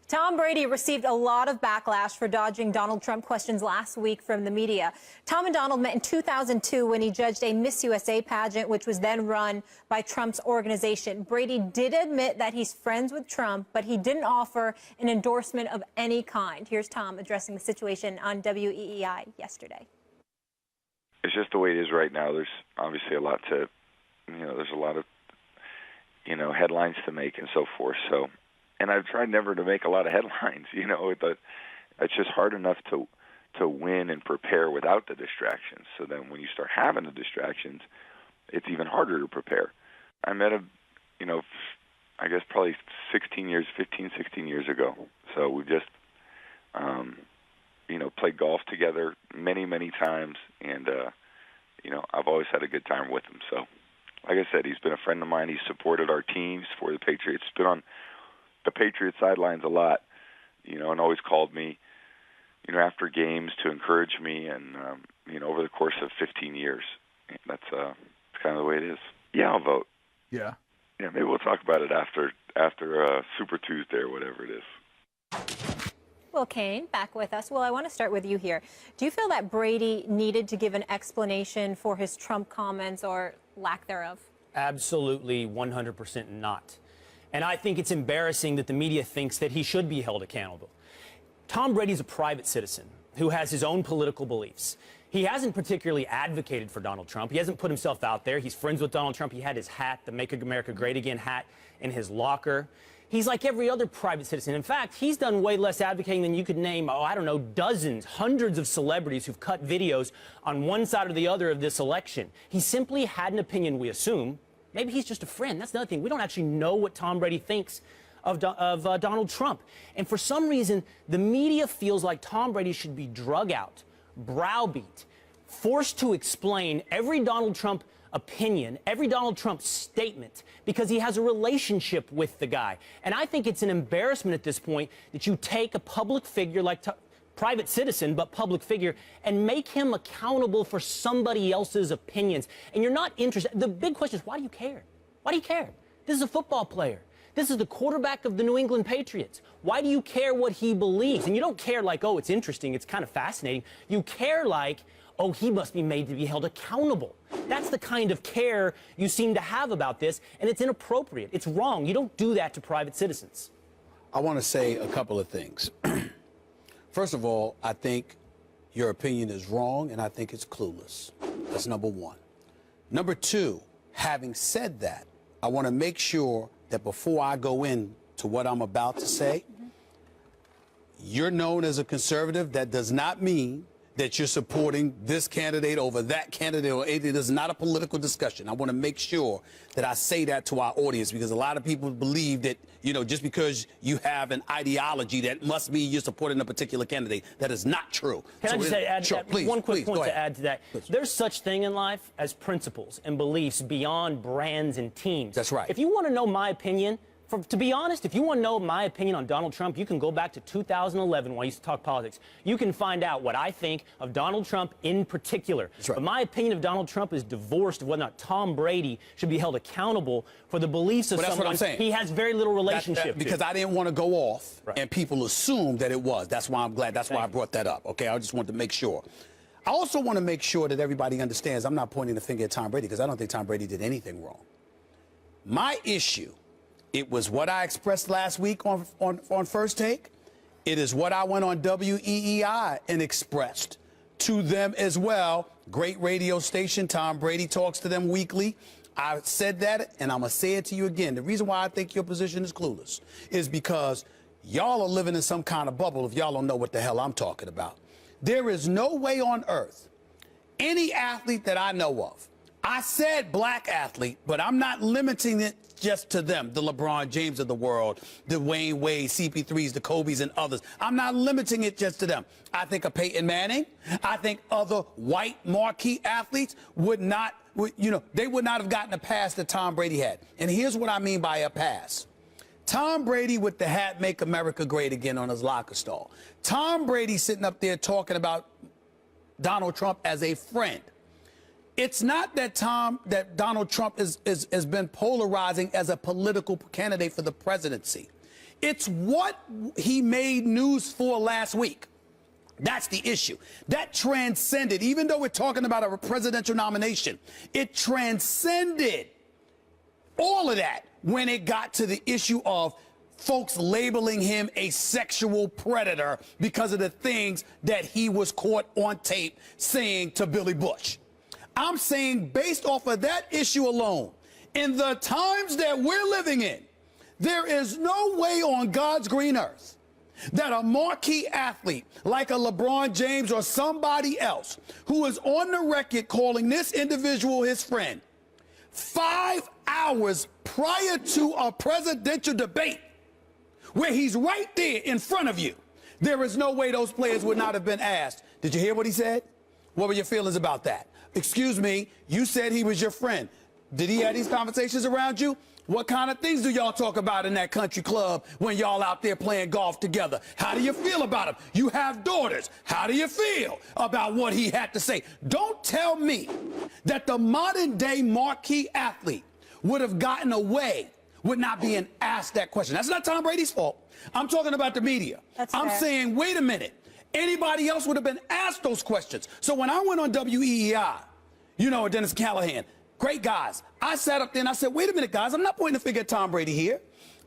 Tom Brady received a lot of backlash for dodging Donald Trump questions last week from the media. Tom and Donald met in 2002 when he judged a Miss USA pageant, which was then run by Trump's organization. Brady did admit that he's friends with Trump, but he didn't offer an endorsement of any kind. Here's Tom addressing the situation on WEEI yesterday. It's just the way it is right now. There's obviously a lot to, there's a lot of, headlines to make and so forth. So, and I've tried never to make a lot of headlines, but it's just hard enough to win and prepare without the distractions. So then when you start having the distractions, it's even harder to prepare. I met him, I guess probably 15, 16 years ago. So we've just, played golf together many, many times. And, I've always had a good time with him. So, like I said, he's been a friend of mine. He's supported our teams for the Patriots. He's been on the Patriots sidelines a lot, and always called me, after games to encourage me. And, over the course of 15 years, that's kind of the way it is. Yeah, I'll vote. Yeah. Yeah, maybe we'll talk about it after Super Tuesday or whatever it is. Well, Kane, back with us. Well, I want to start with you here. Do you feel that Brady needed to give an explanation for his Trump comments or lack thereof? Absolutely 100% not. And I think it's embarrassing that the media thinks that he should be held accountable. Tom Brady's a private citizen who has his own political beliefs. He hasn't particularly advocated for Donald Trump. He hasn't put himself out there. He's friends with Donald Trump. He had his hat, the Make America Great Again hat, in his locker. He's like every other private citizen. In fact, he's done way less advocating than you could name, dozens, hundreds of celebrities who've cut videos on one side or the other of this election. He simply had an opinion, we assume. Maybe he's just a friend. That's another thing. We don't actually know what Tom Brady thinks of Donald Trump. And for some reason, the media feels like Tom Brady should be drug out, browbeat, forced to explain every Donald Trump opinion, every Donald Trump statement, because he has a relationship with the guy. And I think it's an embarrassment at this point that you take a public figure like private citizen, but public figure, and make him accountable for somebody else's opinions. And you're not interested. The big question is, why do you care? Why do you care? This is a football player. This is the quarterback of the New England Patriots. Why do you care what he believes? And you don't care like, oh, it's interesting, it's kind of fascinating. You care like, oh, he must be made to be held accountable. That's the kind of care you seem to have about this, and it's inappropriate. It's wrong. You don't do that to private citizens. I want to say a couple of things. First of all, I think your opinion is wrong, and I think it's clueless. That's number one. Number two, having said that, I want to make sure that before I go in to what I'm about to say, you're known as a conservative. That does not mean that you're supporting this candidate over that candidate or anything. This is not a political discussion. I want to make sure that I say that to our audience, because a lot of people believe that, just because you have an ideology, that must mean you're supporting a particular candidate. That is not true. Can I just add one quick point to add to that? Please. There's such thing in life as principles and beliefs beyond brands and teams. That's right. If you want to know my opinion, to be honest, if you want to know my opinion on Donald Trump, you can go back to 2011 when I used to talk politics. You can find out what I think of Donald Trump in particular. That's right. But my opinion of Donald Trump is divorced of whether or not Tom Brady should be held accountable for the beliefs of someone he has very little relationship to. Because I didn't want to go off and people assume that it was. That's why I'm glad. That's why I brought that up. Okay, I just wanted to make sure. I also want to make sure that everybody understands I'm not pointing the finger at Tom Brady, because I don't think Tom Brady did anything wrong. My issue, it was what I expressed last week on First Take. It is what I went on WEEI and expressed to them as well. Great radio station. Tom Brady talks to them weekly. I said that, and I'm going to say it to you again. The reason why I think your position is clueless is because y'all are living in some kind of bubble if y'all don't know what the hell I'm talking about. There is no way on earth any athlete that I know of, I said black athlete, but I'm not limiting it just to them, the LeBron James of the world, the Wayne Wade, CP3s, the Kobe's, and others. I'm not limiting it just to them. I think of Peyton Manning. I think other white marquee athletes would not, they would not have gotten a pass that Tom Brady had. And here's what I mean by a pass. Tom Brady with the hat "Make America Great Again" on his locker stall. Tom Brady sitting up there talking about Donald Trump as a friend. It's not that Donald Trump has been polarizing as a political candidate for the presidency. It's what he made news for last week. That's the issue. That transcended, even though we're talking about a presidential nomination, it transcended all of that when it got to the issue of folks labeling him a sexual predator because of the things that he was caught on tape saying to Billy Bush. I'm saying based off of that issue alone, in the times that we're living in, there is no way on God's green earth that a marquee athlete like a LeBron James or somebody else who is on the record calling this individual his friend 5 hours prior to a presidential debate where he's right there in front of you, there is no way those players would not have been asked. Did you hear what he said? What were your feelings about that? Excuse me, you said he was your friend. Did he have these conversations around you? What kind of things do y'all talk about in that country club when y'all out there playing golf together? How do you feel about him? You have daughters. How do you feel about what he had to say? Don't tell me that the modern day marquee athlete would have gotten away with not being asked that question. That's not Tom Brady's fault. I'm talking about the media. I'm saying, wait a minute. Anybody else would have been asked those questions. So when I went on WEEI, you know, Dennis Callahan, great guys. I sat up there and I said, wait a minute, guys, I'm not pointing the finger at Tom Brady here.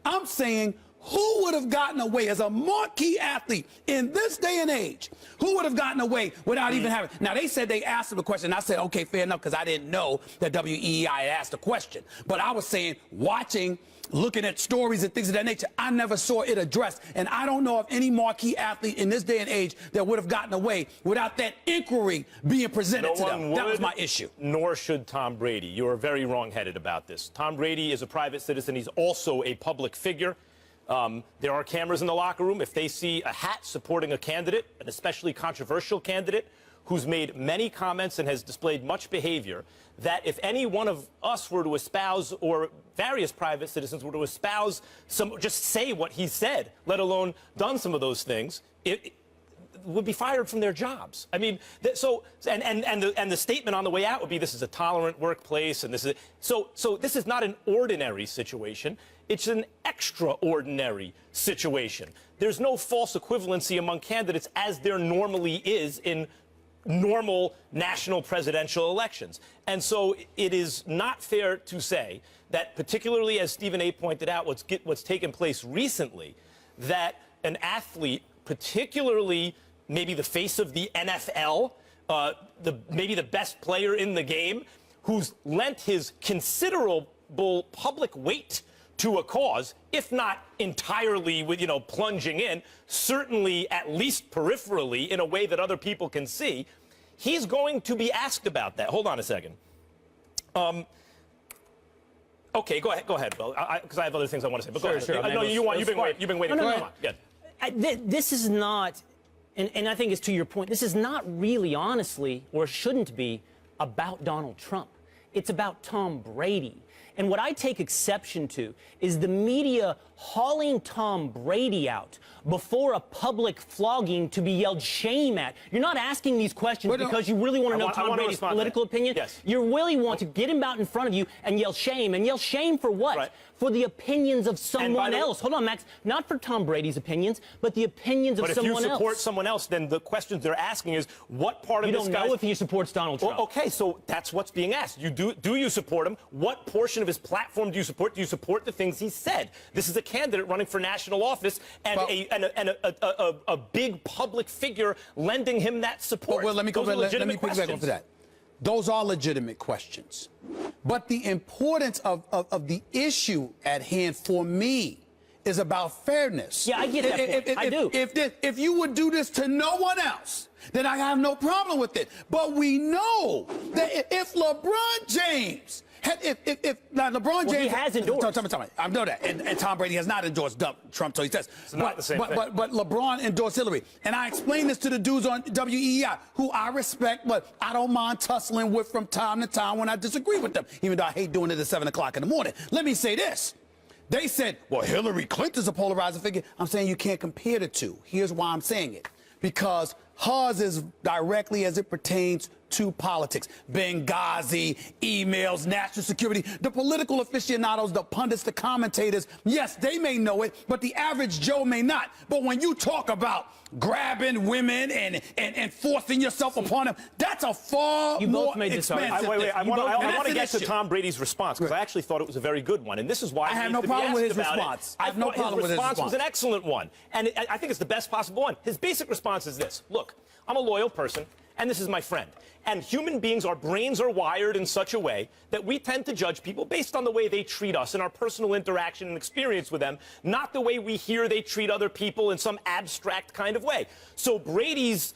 I'm saying, who would have gotten away as a marquee athlete in this day and age? Who would have gotten away without even having? Now, they said they asked him a question. I said, okay, fair enough, because I didn't know that WEEI had asked a question. But I was saying, watching, looking at stories and things of that nature, I never saw it addressed. And I don't know of any marquee athlete in this day and age that would have gotten away without that inquiry being presented to them. That was my issue. Nor should Tom Brady. You are very wrong-headed about this. Tom Brady is a private citizen. He's also a public figure. There are cameras in the locker room. If they see a hat supporting a candidate, an especially controversial candidate, who's made many comments and has displayed much behavior, that if any one of us were to espouse, or various private citizens were to espouse, just say what he said, let alone done some of those things, it would be fired from their jobs. I mean, and the statement on the way out would be, this is a tolerant workplace, and this is so this is not an ordinary situation. It's an extraordinary situation. There's no false equivalency among candidates as there normally is in normal national presidential elections. And so it is not fair to say that, particularly as Stephen A. pointed out, what's taken place recently, that an athlete, particularly maybe the face of the NFL, maybe the best player in the game, who's lent his considerable public weight to a cause, if not entirely with, plunging in, certainly at least peripherally in a way that other people can see, he's going to be asked about that. Hold on a second. Okay, go ahead, Bill, because I have other things I want to say. But go ahead. Sure. No, you've been waiting. No. Good. This is not, and I think it's to your point, this is not really, honestly, or shouldn't be, about Donald Trump. It's about Tom Brady. And what I take exception to is the media hauling Tom Brady out before a public flogging to be yelled shame at. You're not asking these questions because you really want to know Tom Brady's political opinion. Yes. You really want to get him out in front of you and yell shame. And yell shame for what? Right. For the opinions of someone else. Hold on, Max. Not for Tom Brady's opinions, but the opinions of someone else. But if you support someone else, then the questions they're asking is, what part of this You don't know if he supports Donald Trump. Well, okay, so that's what's being asked. Do you support him? What portion of his platform do you support? Do you support the things he said? This is a candidate running for national office and a big public figure lending him that support. Well, let me piggyback off of that. Those are legitimate questions. But the importance of the issue at hand for me is about fairness. Yeah, I get that point. I do. If you would do this to no one else, then I have no problem with it. But we know that if LeBron James now LeBron James, he has endorsed. I know that, and Tom Brady has not endorsed Trump, so he says. It's not the same thing. But LeBron endorsed Hillary, and I explained this to the dudes on WEEI, who I respect, but I don't mind tussling with from time to time when I disagree with them, even though I hate doing it at 7 o'clock in the morning. Let me say this. They said, well, Hillary Clinton's a polarizing figure. I'm saying you can't compare the two. Here's why I'm saying it. Because hers is directly as it pertains to politics. Benghazi, emails, national security, the political aficionados, the pundits, the commentators, yes, they may know it, but the average Joe may not. But when you talk about grabbing women and forcing yourself upon them, that's a far more expensive. Wait, I want to get to Tom Brady's response, because I actually thought it was a very good one, and this is why I have no problem with his response. I have no problem with his response. His response was an excellent one, and I think it's the best possible one. His basic response is this: look, I'm a loyal person, and this is my friend. And human beings, our brains are wired in such a way that we tend to judge people based on the way they treat us and our personal interaction and experience with them, not the way we hear they treat other people in some abstract kind of way. So Brady's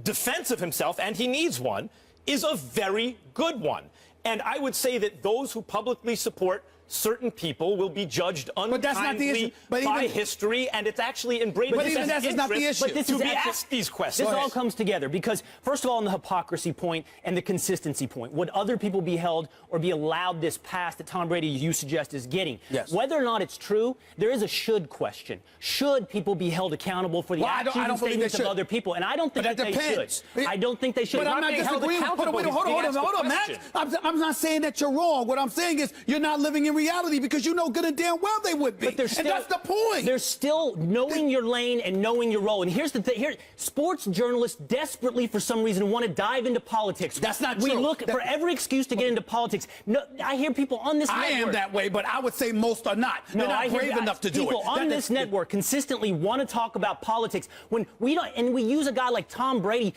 defense of himself, and he needs one, is a very good one. And I would say that those who publicly support certain people will be judged unkindly by history, and it's actually in Brady's interest not the issue. to be asked these questions. This all comes together because, first of all, on the hypocrisy point and the consistency point, would other people be held or be allowed this pass that Tom Brady, you suggest, is getting? Yes. Whether or not it's true, there is a should question. Should people be held accountable for the actions and statements of other people? And I don't think that they should. I don't think they should. But I'm not disagreeing. Hold on, Max. I'm not saying that you're wrong. What I'm saying is you're not living in reality, because you know good and damn well they would be. And that's the point. There's still knowing your lane and knowing your role. And here's the thing. Sports journalists desperately, for some reason, want to dive into politics. That's not true. We look for every excuse to get into politics. No, I hear people on this network. I am that way, but I would say most are not. They're not brave enough to do it. People on this network consistently want to talk about politics when we don't, and we use a guy like Tom Brady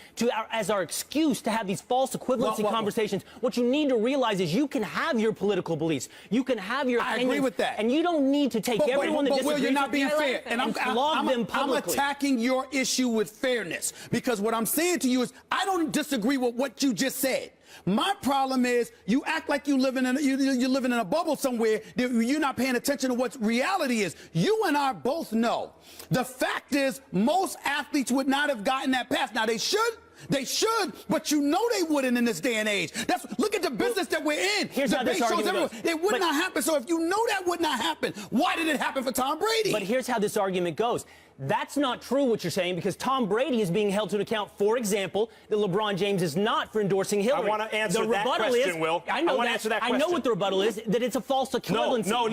as our excuse to have these false equivalency conversations. What you need to realize is you can have your political beliefs. You can have your I agree with that. And you don't need to take everyone that disagrees you're not being with you fair. And I'm attacking your issue with fairness, because what I'm saying to you is I don't disagree with what you just said. My problem is you act like you're living in a bubble somewhere. You're not paying attention to what reality is. You and I both know. The fact is most athletes would not have gotten that pass. Now, they should. They should, but you know they wouldn't in this day and age. Look at the business that we're in. Here's how this argument goes. It would not happen. So if you know that would not happen, why did it happen for Tom Brady? But here's how this argument goes. That's not true what you're saying, because Tom Brady is being held to an account, for example, that LeBron James is not for endorsing Hillary. I want to answer that question, Will. I know I know what the rebuttal is, that it's a false equivalency. No,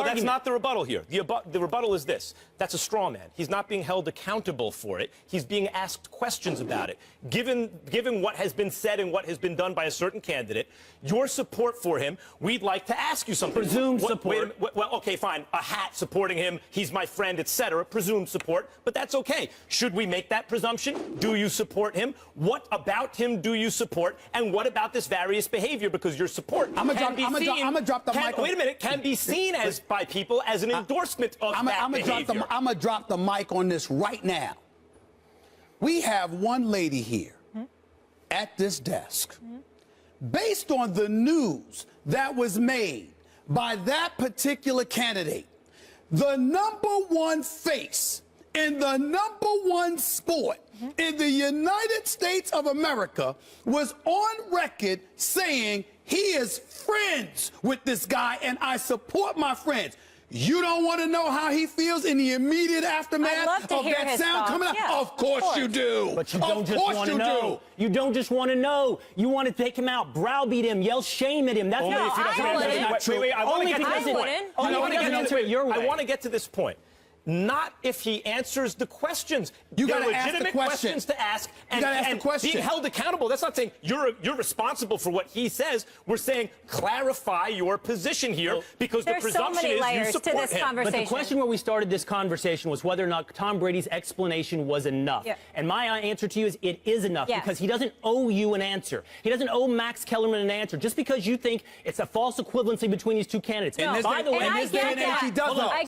that's not the rebuttal here. The rebuttal is this. That's a straw man. He's not being held accountable for it. He's being asked questions about it. Given what has been said and what has been done by a certain candidate, your support for him, we'd like to ask you something. Presumed support. Well, okay, fine. A hat supporting him, he's my friend, etc. Presumed support, but that's okay. Should we make that presumption? Do you support him? What about him do you support? And what about this various behavior? Because your support I'm gonna drop the mic. Wait a minute. Can be seen as by people as an endorsement of that behavior. I'm gonna drop the mic on this right now. We have one lady here at this desk. Based on the news that was made by that particular candidate, the #1 face in the #1 sport in the United States of America was on record saying he is friends with this guy and I support my friends. You don't want to know how he feels in the immediate aftermath of that sound coming out? Yeah, of course you do. But you don't just want to know. You don't just want to know. You want to take him out, browbeat him, yell shame at him. That's only if he doesn't answer. That's not true. Wait, I want to get to this point. Only if he doesn't answer it your way. I want to get to this point. Not if he answers the questions. You got to ask the questions to ask, and being held accountable. That's not saying you're responsible for what he says. We're saying clarify your position here, because the presumption is you support him. But the question where we started this conversation was whether or not Tom Brady's explanation was enough. Yeah. And my answer to you is it is enough, because he doesn't owe you an answer. He doesn't owe Max Kellerman an answer just because you think it's a false equivalency between these two candidates. No, by the way, he does.